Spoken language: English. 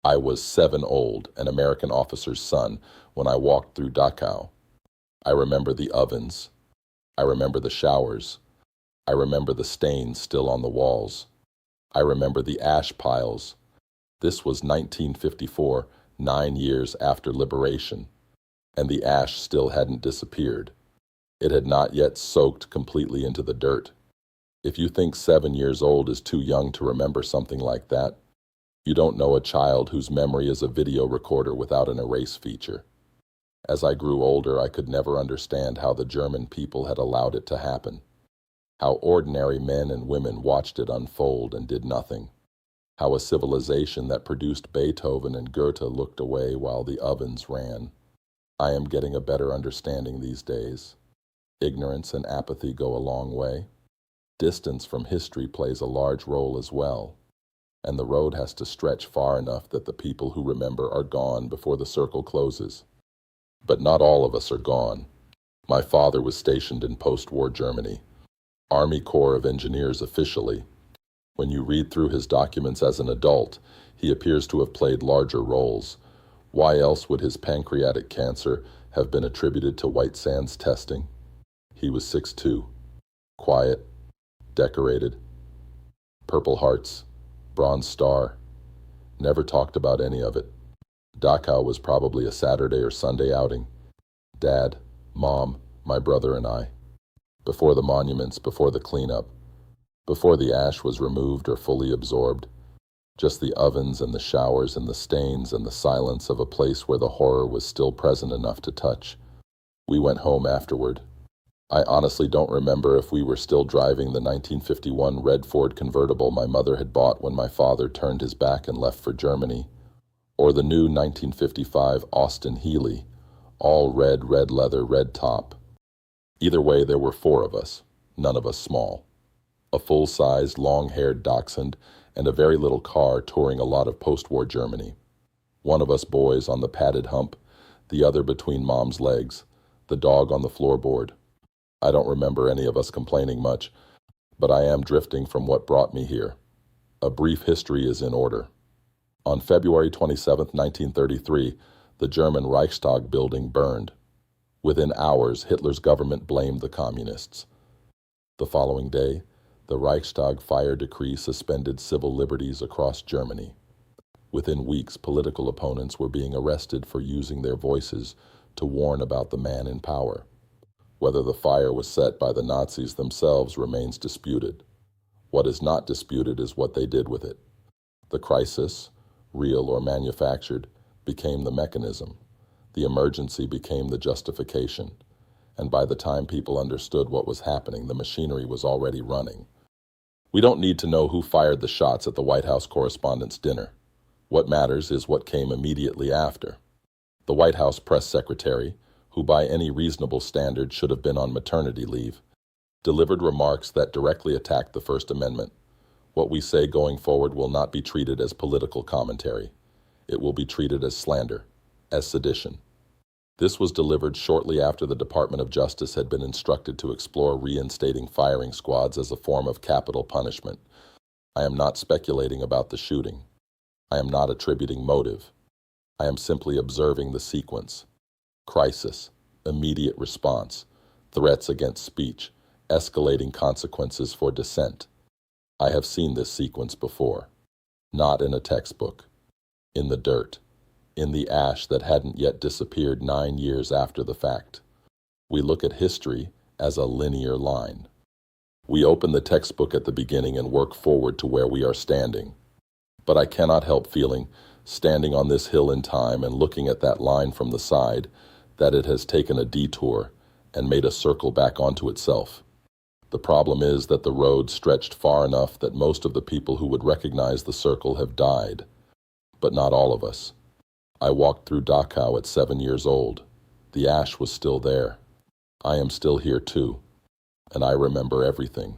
I was 7 old, an American officer's son, when I walked through Dachau. I remember the ovens. I remember the showers. I remember the stains still on the walls. I remember the ash piles. This was 1954, 9 years after liberation, and the ash still hadn't disappeared. It had not yet soaked completely into the dirt. If you think 7 years old is too young to remember something like that, you don't know a child whose memory is a video recorder without an erase feature. As I grew older, I could never understand how the German people had allowed it to happen, how ordinary men and women watched it unfold and did nothing, how a civilization that produced Beethoven and Goethe looked away while the ovens ran. I am getting a better understanding these days. Ignorance and apathy go a long way. Distance from history plays a large role as well, and the road has to stretch far enough that the people who remember are gone before the circle closes. But not all of us are gone. My father was stationed in post-war Germany, Army Corps of Engineers officially. When you read through his documents as an adult, he appears to have played larger roles. Why else would his pancreatic cancer have been attributed to white sands testing? He was 6'2", quiet, decorated, Purple Hearts, Bronze Star. Never talked about any of it. Dachau was probably a Saturday or Sunday outing. Dad, Mom, my brother and I. Before the monuments, before the cleanup, before the ash was removed or fully absorbed. Just the ovens and the showers and the stains and the silence of a place where the horror was still present enough to touch. We went home afterward. I honestly don't remember if we were still driving the 1951 red Ford convertible my mother had bought when my father turned his back and left for Germany, or the new 1955 Austin Healey, all red leather, red top. Either way, there were 4 of us, none of us small. A full-sized, long-haired dachshund and a very little car touring a lot of post-war Germany. One of us boys on the padded hump, the other between Mom's legs, the dog on the floorboard. I don't remember any of us complaining much, but I am drifting from what brought me here. A brief history is in order. On February 27, 1933, the German Reichstag building burned. Within hours, Hitler's government blamed the communists. The following day, the Reichstag fire decree suspended civil liberties across Germany. Within weeks, political opponents were being arrested for using their voices to warn about the man in power. Whether the fire was set by the Nazis themselves remains disputed. What is not disputed is what they did with it. The crisis, real or manufactured, became the mechanism. The emergency became the justification. And by the time people understood what was happening, the machinery was already running. We don't need to know who fired the shots at the White House Correspondents' Dinner. What matters is what came immediately after. The White House press secretary, who by any reasonable standard should have been on maternity leave, delivered remarks that directly attacked the First Amendment. What we say going forward will not be treated as political commentary. It will be treated as slander, as sedition. This was delivered shortly after the Department of Justice had been instructed to explore reinstating firing squads as a form of capital punishment. I am not speculating about the shooting. I am not attributing motive. I am simply observing the sequence. Crisis, immediate response, threats against speech, escalating consequences for dissent. I have seen this sequence before. Not in a textbook. In the dirt. In the ash that hadn't yet disappeared 9 years after the fact. We look at history as a linear line. We open the textbook at the beginning and work forward to where we are standing. But I cannot help feeling, standing on this hill in time and looking at that line from the side, that it has taken a detour and made a circle back onto itself. The problem is that the road stretched far enough that most of the people who would recognize the circle have died. But not all of us. I walked through Dachau at 7 years old. The ash was still there. I am still here too, and I remember everything.